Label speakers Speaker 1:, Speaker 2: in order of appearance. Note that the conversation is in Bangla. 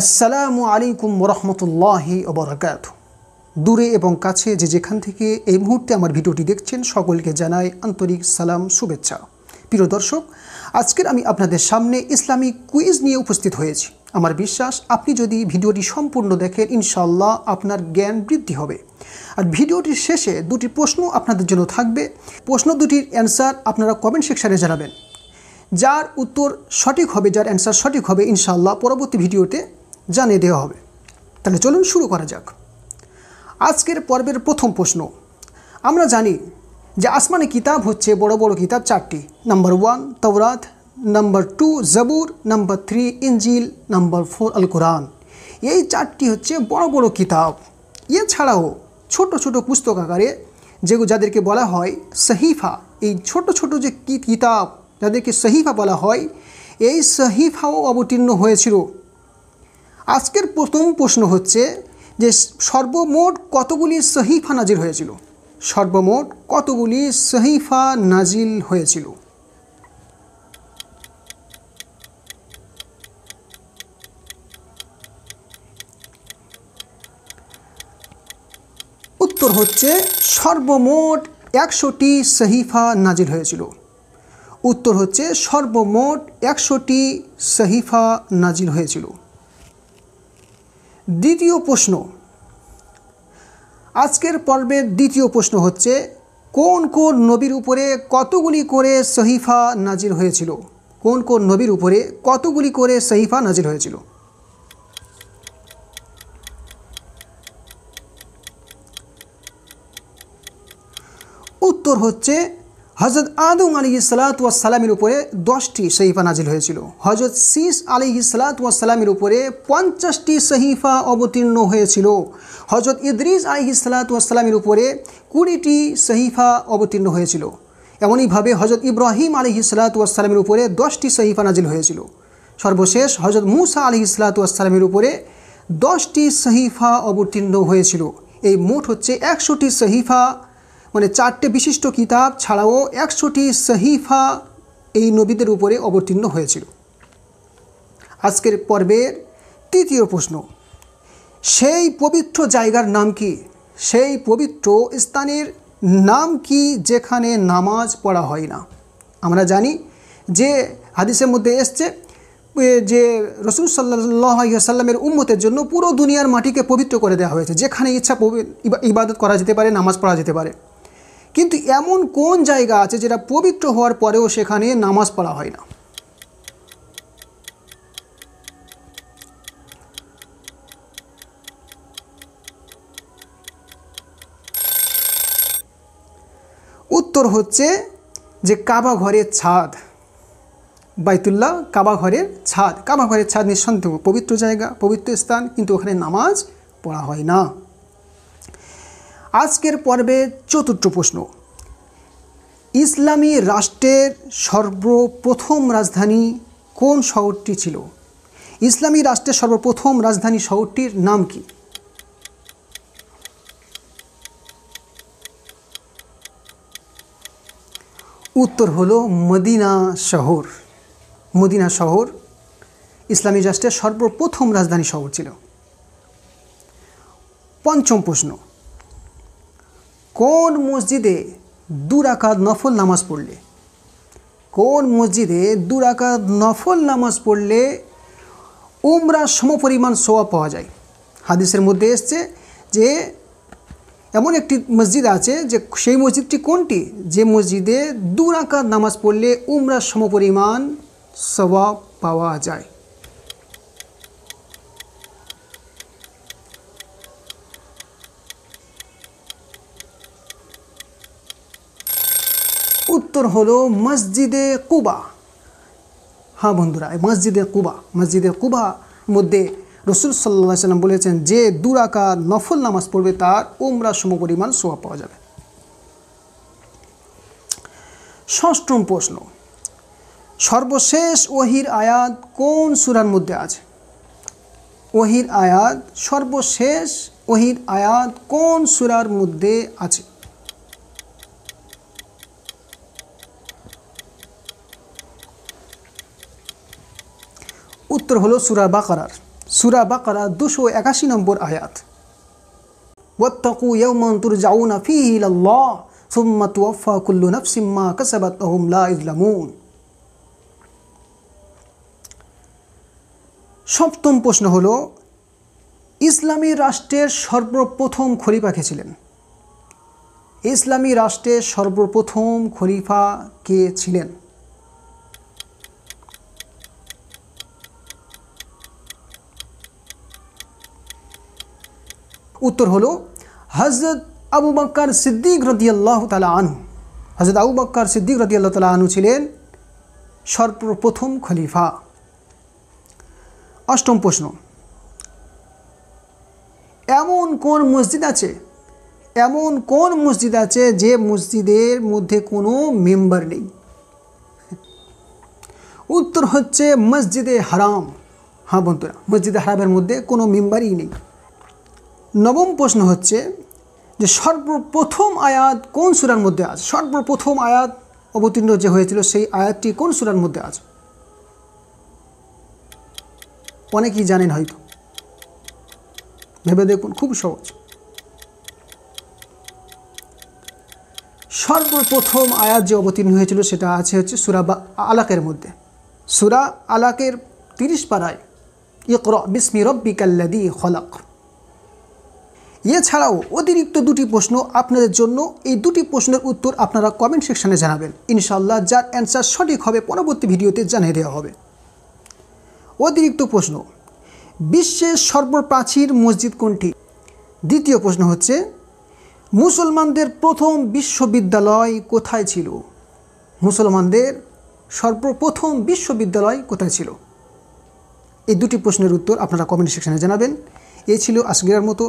Speaker 1: আসসালামু আলাইকুম ওরহমতুল্লাহি ওবরাকাতুহু। দূরে এবং কাছে যে যেখান থেকে এই মুহূর্তে আমার ভিডিওটি দেখছেন সকলকে জানাই আন্তরিক সালাম শুভেচ্ছা। প্রিয় দর্শক, আজকের আমি আপনাদের সামনে ইসলামিক কুইজ নিয়ে উপস্থিত হয়েছি। আমার বিশ্বাস আপনি যদি ভিডিওটি সম্পূর্ণ দেখেন ইনশাআল্লাহ আপনার জ্ঞান বৃদ্ধি হবে। আর ভিডিওটির শেষে দুটি প্রশ্ন আপনাদের জন্য থাকবে। প্রশ্ন দুটির অ্যান্সার আপনারা কমেন্ট সেকশনে জানাবেন। যার উত্তর সঠিক হবে, যার অ্যান্সার সঠিক হবে ইনশাআল্লাহ পরবর্তী ভিডিওতে জানিয়ে দেওয়া হবে। তাহলে চলুন শুরু করা যাক। আজকের পর্বের প্রথম প্রশ্ন। আমরা জানি যে আসমানি কিতাব হচ্ছে বড় বড় কিতাব চারটি। নাম্বার 1 তাওরাত, নাম্বার 2 জাবুর, নাম্বার 3 ইনজিল, নাম্বার 4 আল কোরআন। এই চারটি হচ্ছে বড় বড় কিতাব। এছাড়াও ছোট ছোট পুস্তক আকারে যাদেরকে বলা হয় সহিফা, এই ছোট ছোট যে কিতাব যাদেরকে সহিফা বলা হয়, এই সহিফাও অবতীর্ণ হয়েছিল। আজকের প্রথম প্রশ্ন হচ্ছে যে সর্বমোট কতগুলি সহিফা নাজিল হয়েছিল? সর্বমোট কতগুলি সহিফা নাজিল হয়েছিল? উত্তর হচ্ছে সর্বমোট 100টি সহিফা নাজিল হয়েছিল। উত্তর হচ্ছে সর্বমোট 100টি সহিফা নাজিল হয়েছিল। দ্বিতীয় প্রশ্ন। আজকের পর্বের দ্বিতীয় প্রশ্ন হচ্ছে কোন কোন নবীর উপরে কতগুলি করে সহিফা নাজিল হয়েছিল? কোন কোন নবীর উপরে কতগুলি করে সহিফা নাজিল হয়েছিল? উত্তর হচ্ছে হযরত আদম আলাইহিসসালাতু ওয়াসসালামের উপরে 10টি সহিফা নাজিল হয়েছিল। হযরত শীস আলাইহিসসালাতু ওয়াসসালামের উপরে 50টি সহিফা অবতীর্ণ হয়েছিল। হযরত ইদ্রিস আলাইহিসসালাতু ওয়াসসালামের উপরে 20টি সহিফা অবতীর্ণ হয়েছিল। এমনইভাবে হযরত ইব্রাহিম আলাইহিসসালাতু ওয়াসসালামের উপরে 10টি সহিফা নাজিল হয়েছিল। সর্বশেষ হযরত মূসা আলাইহিসসালাতু ওয়াসসালামের উপরে 10টি সহিফা অবতীর্ণ হয়েছিল। এই মোট হচ্ছে 100টি সহিফা, মানে 4টে বিশিষ্ট কিতাব ছাড়াও 100টি সহিফা এই নবীদের উপরে অবতীর্ণ হয়েছিল। আজকের পর্বের তৃতীয় প্রশ্ন। সেই পবিত্র জায়গার নাম কি? সেই পবিত্র স্থানের নাম কি যেখানে নামাজ পড়া হয় না? আমরা জানি যে হাদিসের মধ্যে এসছে যে রাসূল সাল্লাল্লাহু আলাইহি ওয়াসাল্লামের উম্মতের জন্য পুরো দুনিয়ার মাটিকে পবিত্র করে দেওয়া হয়েছে, যেখানে ইচ্ছা ইবাদত করা যেতে পারে, নামাজ পড়া যেতে পারে। কিন্তু এমন কোন জায়গা আছে যেটা পবিত্র হওয়ার পরেও সেখানে নামাজ পড়া হয় না? উত্তর হচ্ছে যে কাবা ঘরের ছাদ, বাইতুল্লাহ কাবা ঘরের ছাদ। কাবা ঘরের ছাদ নিঃসন্দেহ পবিত্র জায়গা, পবিত্র স্থান, কিন্তু ওখানে নামাজ পড়া হয় না। আজকের পর্বে চতুর্থ প্রশ্ন। ইসলামী রাষ্ট্রের সর্বপ্রথম রাজধানী কোন শহরটি ছিল? ইসলামী রাষ্ট্রের সর্বপ্রথম রাজধানী শহরটির নাম কি? উত্তর হলো মদিনা শহর। মদিনা শহর ইসলামী রাষ্ট্রের সর্বপ্রথম রাজধানী শহর ছিল। পঞ্চম প্রশ্ন। কোন মসজিদে 2 রাকাত নফল নামাজ পড়লে, কোন মসজিদে 2 রাকাত নফল নামাজ পড়লে উমরা সমপরিমাণ সওয়াব পাওয়া যায়? হাদিসের মধ্যে এসছে যে এমন একটি মসজিদ আছে, যে সেই মসজিদটি কোনটি? যে মসজিদে 2 রাকাত নামাজ পড়লে উমরা সমপরিমাণ সওয়াব পাওয়া যায়। উত্তর হলো মসজিদে কুবা। হ্যাঁ বন্ধুরা, মসজিদে কুবা, মসজিদে কুবা মধ্যে রাসূল সাল্লাল্লাহু আলাইহি ওয়াসাল্লাম বলেছেন যে 2 রাকাত নফল নামাজ পড়বে তার উমরা সমপরিমাণ সওয়াব পাওয়া যাবে। ষষ্ঠম প্রশ্ন। সর্বশেষ ওহীর আয়াত কোন সূরার মধ্যে আছে? ওহীর আয়াত, সর্বশেষ ওহীর আয়াত কোন সূরার মধ্যে আছে? উত্তর হলো সূরা বাকারার। সূরা বাকারা 281 নম্বর আয়াত। ওয়াত্তাকু ইয়াওমান তুরজাউনা ফীহি ইলাল্লাহ সুম্মা তুওয়াফফা কুল্লু নাফসিম মা কাসাবাত ওয়া হুম লা ইযলামুন। সপ্তম প্রশ্ন হলো, ইসলামী রাষ্ট্রের সর্বপ্রথম খলিফা কে ছিলেন? ইসলামী রাষ্ট্রের সর্বপ্রথম খলিফা কে ছিলেন? উত্তর হলো হযরত আবু বকর সিদ্দিক রাদিয়াল্লাহু তাআলা আনহু। হযরত আবু বকর সিদ্দিক রাদিয়াল্লাহু তাআলা আনহু ছিলেন সর্বপ্রথম খলিফা। অষ্টম প্রশ্ন, এমন কোন মসজিদ আছে যে মসজিদের মধ্যে কোনো মেম্বার নেই? উত্তর হচ্ছে মসজিদে হারাম। হ্যাঁ বন্ধুরা, মসজিদে হারামের মধ্যে কোনো মেম্বারই নেই। নবম প্রশ্ন হচ্ছে যে সর্বপ্রথম আয়াত কোন সূরার মধ্যে আছে? সর্বপ্রথম আয়াত অবতীর্ণ যে হয়েছিল সেই আয়াতটি কোন সূরার মধ্যে আছে? অনেকেই জানেন হয়তো, ভেবে দেখুন, খুব সহজ। সর্বপ্রথম আয়াত যে অবতীর্ণ হয়েছিল সেটা হচ্ছে সূরা আলাকের মধ্যে। সূরা আলাকের 30 পারায় ইকরা বিসমি রাব্বিকাল্লাযী খলাক। এছাড়াও অতিরিক্ত দুটি প্রশ্ন আপনাদের জন্য। এই দুটি প্রশ্নের উত্তর আপনারা কমেন্ট সেকশনে জানাবেন, ইনশাআল্লাহ যার অ্যান্সার সঠিক হবে পরবর্তী ভিডিওতে জানিয়ে দেওয়া হবে। অতিরিক্ত প্রশ্ন, বিশ্বের সর্বপ্রাচীন মসজিদ কোনটি? দ্বিতীয় প্রশ্ন হচ্ছে, মুসলমানদের প্রথম বিশ্ববিদ্যালয় কোথায় ছিল? মুসলমানদের সর্বপ্রথম বিশ্ববিদ্যালয় কোথায় ছিল? এই দুটি প্রশ্নের উত্তর আপনারা কমেন্ট সেকশনে জানাবেন। এই ছিল আজকের মতো।